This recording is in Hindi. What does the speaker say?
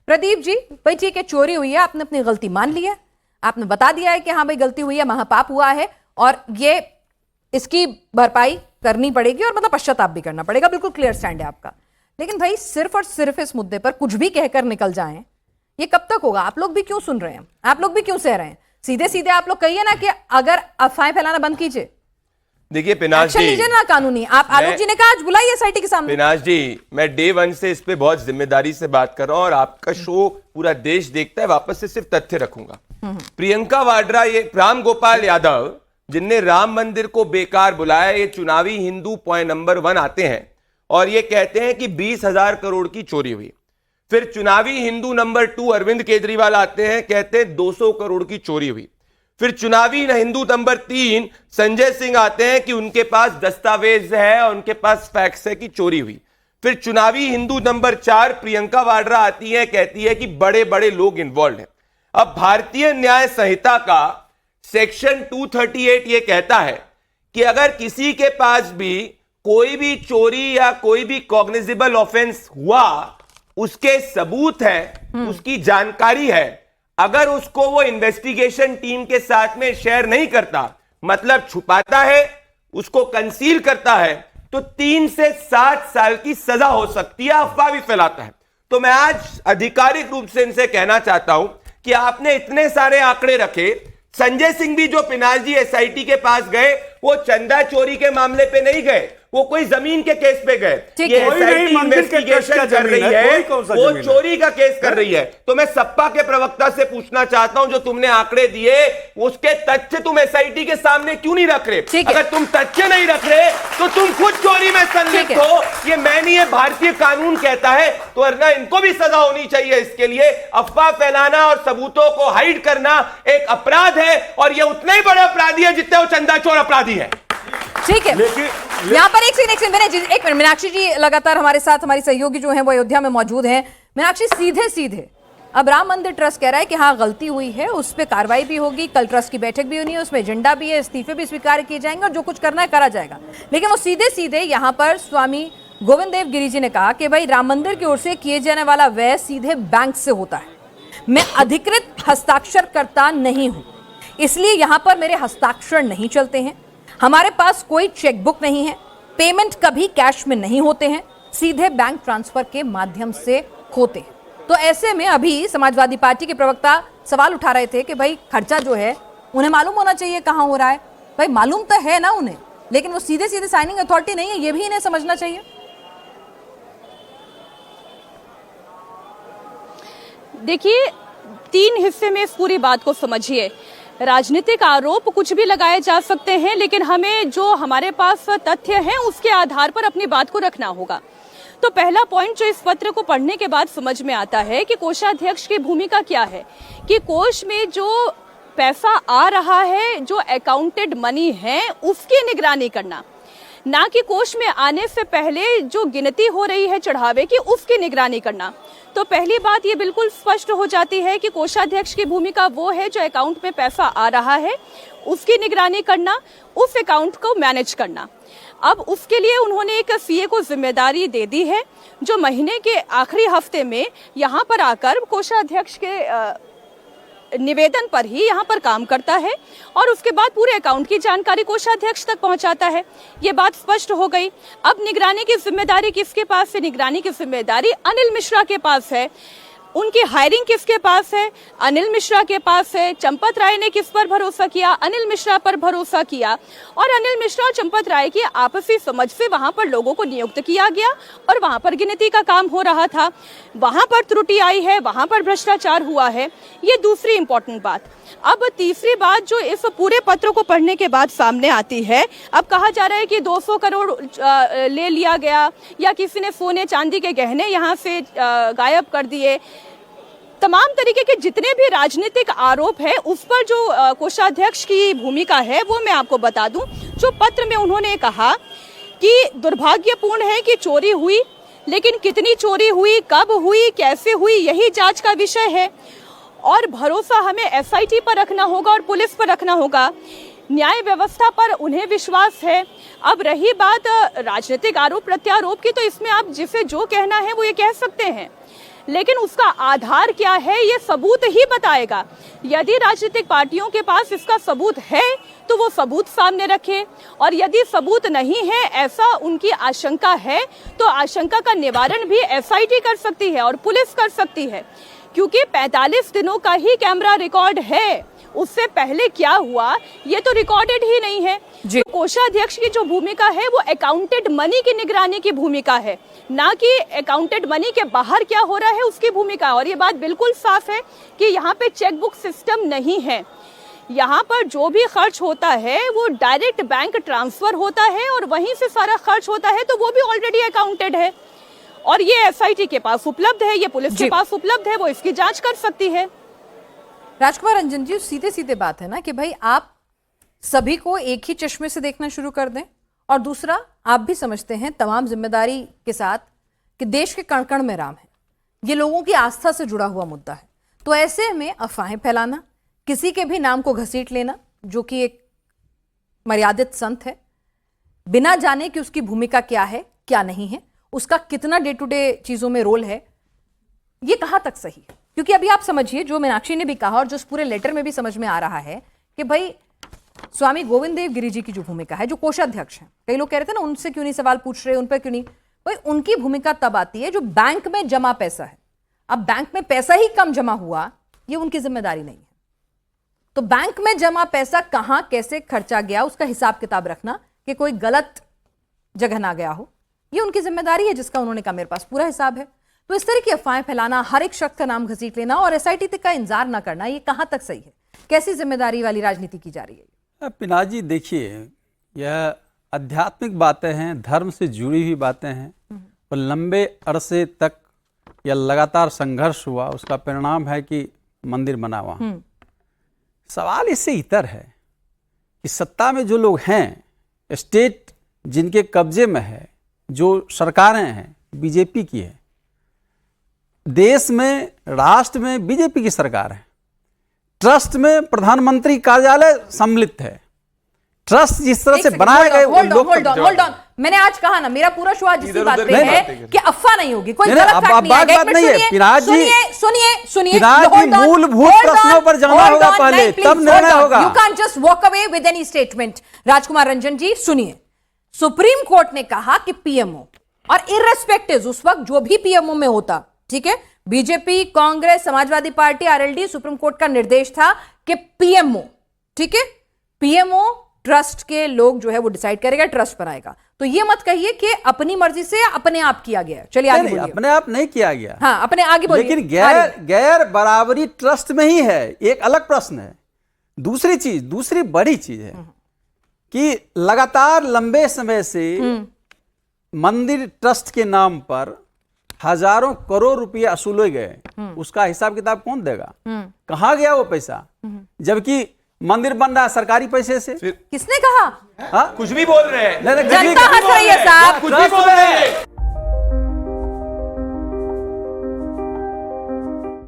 प्रदीप जी, भाई ठीक है, चोरी हुई है, आपने अपनी गलती मान ली है, आपने बता दिया है कि हाँ भाई गलती हुई है, महापाप हुआ है और ये इसकी भरपाई करनी पड़ेगी और मतलब पश्चाताप भी करना पड़ेगा, बिल्कुल क्लियर स्टैंड है आपका। लेकिन भाई सिर्फ और सिर्फ इस मुद्दे पर कुछ भी कहकर निकल जाएं, ये कब तक होगा? आप लोग भी क्यों सुन रहे हैं? आप लोग भी क्यों सह रहे हैं? सीधे सीधे आप लोग कहिए ना कि अगर अफवाहें फैलाना बंद कीजिए। देखिए पिनाश जी, लीजिए ना कानूनी। आप आलोक जी ने कहा आज बुलाइए एसआईटी के सामने। पिनाश जी, मैं डे वन से इस पे बहुत जिम्मेदारी से बात कर रहा हूं और आपका शो पूरा देश देखता है, वापस से सिर्फ तथ्य रखूंगा। प्रियंका वाड्रा, ये राम गोपाल यादव जिनने राम मंदिर को बेकार बुलाया, ये चुनावी हिंदू पॉइंट नंबर 1 आते हैं और ये कहते हैं कि 20,000 करोड़ की चोरी हुई। फिर चुनावी हिंदू नंबर 2 अरविंद केजरीवाल आते हैं, कहते हैं 200 करोड़ की चोरी हुई। फिर चुनावी हिंदू नंबर 3 संजय सिंह आते हैं कि उनके पास दस्तावेज है और उनके पास फैक्स है कि चोरी हुई। फिर चुनावी हिंदू नंबर 4 प्रियंका वाड्रा आती है, कहती है कि बड़े बड़े लोग इन्वॉल्व हैं। अब भारतीय न्याय संहिता का सेक्शन 238 ये कहता है कि अगर किसी के पास भी कोई भी चोरी या कोई भी कॉग्निजेबल ऑफेंस हुआ, उसके सबूत है, उसकी जानकारी है, अगर उसको वो इन्वेस्टिगेशन टीम के साथ में शेयर नहीं करता, मतलब छुपाता है, उसको कंसील करता है, तो 3 से 7 साल की सजा हो सकती है। अफवाह भी फैलाता है। तो मैं आज आधिकारिक रूप से इनसे कहना चाहता हूं कि आपने इतने सारे आंकड़े रखे। संजय सिंह भी जो पिनाश जी एसआईटी के पास गए, वो चंदा चोरी के मामले पे नहीं गए, वो कोई जमीन के केस पे गए। ये एसआईटी इन्वेस्टिगेशन कर रही है, वो चोरी का केस कर रही है। तो मैं सपा के प्रवक्ता से पूछना चाहता हूं, जो तुमने आंकड़े दिए उसके तथ्य तुम एसआईटी के सामने क्यों नहीं रख रहे? अगर तुम तथ्य नहीं रख रहे तो तुम खुद चोरी में संलिप्त हो। ये मैं नहीं, ये भारतीय कानून कहता है। तो वरना इनको भी सजा होनी चाहिए इसके लिए। अफवाह फैलाना और सबूतों को हाइड करना एक अपराध है और ये उतने ही बड़े अपराधी है जितने वो चंदा चोर अपराधी है। ठीक है, यहाँ पर एक मिनट मीनाक्षी जी लगातार हमारे साथ, हमारी सहयोगी जो हैं वो अयोध्या में मौजूद हैं। मीनाक्षी, सीधे सीधे अब राम मंदिर ट्रस्ट कह रहा है कि हाँ गलती हुई है, उस पर कार्रवाई भी होगी, कल ट्रस्ट की बैठक भी होनी है, उसमें एजेंडा भी है, इस्तीफे भी स्वीकार किए जाएंगे और जो कुछ करना है करा जाएगा। लेकिन वो सीधे सीधे यहाँ पर स्वामी गोविंद देव गिरी जी ने कहा कि भाई राम मंदिर की ओर से किए जाने वाला व्यय सीधे बैंक से होता है, मैं अधिकृत हस्ताक्षरकर्ता नहीं हूं, इसलिए यहाँ पर मेरे हस्ताक्षर नहीं चलते हैं, हमारे पास कोई चेकबुक नहीं है, पेमेंट कभी कैश में नहीं होते हैं, सीधे बैंक ट्रांसफर के माध्यम से होते हैं। तो ऐसे में अभी समाजवादी पार्टी के प्रवक्ता सवाल उठा रहे थे कि भाई खर्चा जो है उन्हें मालूम होना चाहिए कहां हो रहा है। भाई मालूम तो है ना उन्हें, लेकिन वो सीधे सीधे साइनिंग अथॉरिटी नहीं है, ये भी इन्हें समझना चाहिए। देखिए, 3 हिस्से में इस पूरी बात को समझिए। राजनीतिक आरोप कुछ भी लगाए जा सकते हैं, लेकिन हमें जो हमारे पास तथ्य हैं उसके आधार पर अपनी बात को रखना होगा। तो पहला पॉइंट जो इस पत्र को पढ़ने के बाद समझ में आता है कि कोषाध्यक्ष की भूमिका क्या है, कि कोष में जो पैसा आ रहा है, जो अकाउंटेड मनी है, उसकी निगरानी करना, ना कि कोष में आने से पहले जो गिनती हो रही है चढ़ावे की, उसकी निगरानी करना। तो पहली बात ये बिल्कुल स्पष्ट हो जाती है कि कोषाध्यक्ष की भूमिका वो है जो अकाउंट में पैसा आ रहा है उसकी निगरानी करना, उस अकाउंट को मैनेज करना। अब उसके लिए उन्होंने एक सीए को जिम्मेदारी दे दी है, जो महीने के आखिरी हफ्ते में यहाँ पर आकर कोषाध्यक्ष के निवेदन पर ही यहाँ पर काम करता है और उसके बाद पूरे अकाउंट की जानकारी कोषाध्यक्ष तक पहुँचाता है। ये बात स्पष्ट हो गई। अब निगरानी की जिम्मेदारी किसके पास है? निगरानी की जिम्मेदारी अनिल मिश्रा के पास है। उनकी हायरिंग किसके पास है? अनिल मिश्रा के पास है। चंपत राय ने किस पर भरोसा किया? अनिल मिश्रा पर भरोसा किया और अनिल मिश्रा और चंपत राय की आपसी समझ से वहां पर लोगों को नियुक्त किया गया और वहां पर गिनती का काम हो रहा था। वहां पर त्रुटि आई है, वहां पर भ्रष्टाचार हुआ है। ये दूसरी इंपॉर्टेंट बात। अब तीसरी बात जो इस पूरे पत्र को पढ़ने के बाद सामने आती है, अब कहा जा रहा है कि 200 करोड़ ले लिया गया या किसी ने सोने चांदी के गहने यहाँ से गायब कर दिए। तमाम तरीके के जितने भी राजनीतिक आरोप है उस पर जो कोषाध्यक्ष की भूमिका है वो मैं आपको बता दूं। जो पत्र में उन्होंने कहा कि दुर्भाग्यपूर्ण है कि चोरी हुई, लेकिन कितनी चोरी हुई, कब हुई, कैसे हुई, यही जांच का विषय है और भरोसा हमें एसआईटी पर रखना होगा और पुलिस पर रखना होगा। न्याय व्यवस्था पर उन्हें विश्वास है। अब रही बात राजनीतिक आरोप प्रत्यारोप की, तो इसमें आप जिसे जो कहना है वो ये कह सकते हैं, लेकिन उसका आधार क्या है ये सबूत ही बताएगा। यदि राजनीतिक पार्टियों के पास इसका सबूत है तो वो सबूत सामने रखे, और यदि सबूत नहीं है, ऐसा उनकी आशंका है, तो आशंका का निवारण भी एसआईटी कर सकती है और पुलिस कर सकती है, क्योंकि 45 दिनों का ही कैमरा रिकॉर्ड है। उससे पहले क्या हुआ ये तो रिकॉर्डेड ही नहीं है। जी। तो कोषाध्यक्ष की जो भूमिका है वो अकाउंटेड मनी की निगरानी की भूमिका है, ना कि अकाउंटेड मनी के बाहर क्या हो रहा है उसकी भूमिका। और ये बात बिल्कुल साफ है कि यहाँ पे चेकबुक सिस्टम नहीं है। यहाँ पर जो भी खर्च होता है वो डायरेक्ट बैंक ट्रांसफर होता है और वहीं से सारा खर्च होता है, तो वो भी ऑलरेडी अकाउंटेड है और ये एसआईटी के पास उपलब्ध है, ये पुलिस के पास उपलब्ध है, वो इसकी जांच कर सकती है। राजकुमार रंजन जी, सीधे सीधे बात है ना कि भाई आप सभी को एक ही चश्मे से देखना शुरू कर दें, और दूसरा आप भी समझते हैं तमाम जिम्मेदारी के साथ कि देश के कण कण में राम है, ये लोगों की आस्था से जुड़ा हुआ मुद्दा है। तो ऐसे में अफवाहें फैलाना, किसी के भी नाम को घसीट लेना, जो कि एक मर्यादित संत है, बिना जाने कि उसकी भूमिका क्या है क्या नहीं है, उसका कितना डे टू डे चीजों में रोल है, ये कहां तक सही है? क्योंकि अभी आप समझिए, जो मीनाक्षी ने भी कहा और जो उस पूरे लेटर में भी समझ में आ रहा है कि भाई स्वामी गोविंद देव गिरी जी की जो भूमिका है, जो कोषाध्यक्ष हैं, कई लोग कह रहे थे ना उनसे क्यों नहीं सवाल पूछ रहे, उन पर क्यों नहीं, भाई उनकी भूमिका तब आती है जो बैंक में जमा पैसा है। अब बैंक में पैसा ही कम जमा हुआ, ये उनकी जिम्मेदारी नहीं है। तो बैंक में जमा पैसा कहां कैसे खर्चा गया उसका हिसाब किताब रखना, कि कोई गलत जगह ना गया हो, ये उनकी जिम्मेदारी है, जिसका उन्होंने कहा मेरे पास पूरा हिसाब है। तो इस तरह की अफवाहें फैलाना, हर एक शख्स का नाम घसीट लेना और एसआईटी तक का इंतजार ना करना, ये कहां तक सही है? कैसी जिम्मेदारी वाली राजनीति की जा रही है? पिनाक जी देखिए, यह आध्यात्मिक बातें हैं, धर्म से जुड़ी हुई बातें हैं, और लंबे अरसे तक यह लगातार संघर्ष हुआ, उसका परिणाम है कि मंदिर बना वहाँ। सवाल इससे इतर है कि सत्ता में जो लोग हैं, स्टेट जिनके कब्जे में है, जो सरकारें हैं बीजेपी की है, देश में राष्ट्र में बीजेपी की सरकार है, ट्रस्ट में प्रधानमंत्री कार्यालय सम्मिलित है, ट्रस्ट जिस तरह से बनाए गए होल्ड ऑन, मैंने आज कहा ना, मेरा पूरा शो आज इसी बात पे है कि अफवाह नहीं होगी, कोई गलत फैक्ट नहीं आएगा। बात नहीं है पिनाक जी, सुनिए पिनाक जी, मूलभूत प्रश्नों पर जाना होगा पहले, तब निर्णय होगा। You can just walk away with any statement. Rajkumar Ranjan ji सुनिए, सुप्रीम कोर्ट ने कहा कि पीएमओ, और इररेस्पेक्टिव उस वक्त जो भी पीएमओ में होता, ठीक है, BJP, Congress, Samajwadi party, RLD, supreme court का निर्देश था कि पीएमओ, ठीक है, पीएमओ ट्रस्ट के लोग जो है वो डिसाइड करेगा, ट्रस्ट बनाएगा। तो ये मत कहिए कि अपनी मर्जी से अपने आप किया गया। चलिए आगे बोलिए। अपने आप नहीं किया गया, हाँ अपने आगे बोलिए। लेकिन गैर बराबरी ट्रस्ट में ही है, एक अलग प्रश्न है। दूसरी बड़ी चीज है कि लगातार लंबे समय से मंदिर ट्रस्ट के नाम पर हजारों करोड़ रुपए वसूले गए, उसका हिसाब किताब कौन देगा? कहाँ गया वो पैसा? जबकि मंदिर बन रहा है सरकारी पैसे से। किसने कहा? कुछ भी बोल रहे हैं, जनता हंस रही है साहब, कुछ भी बोल रहे हैं।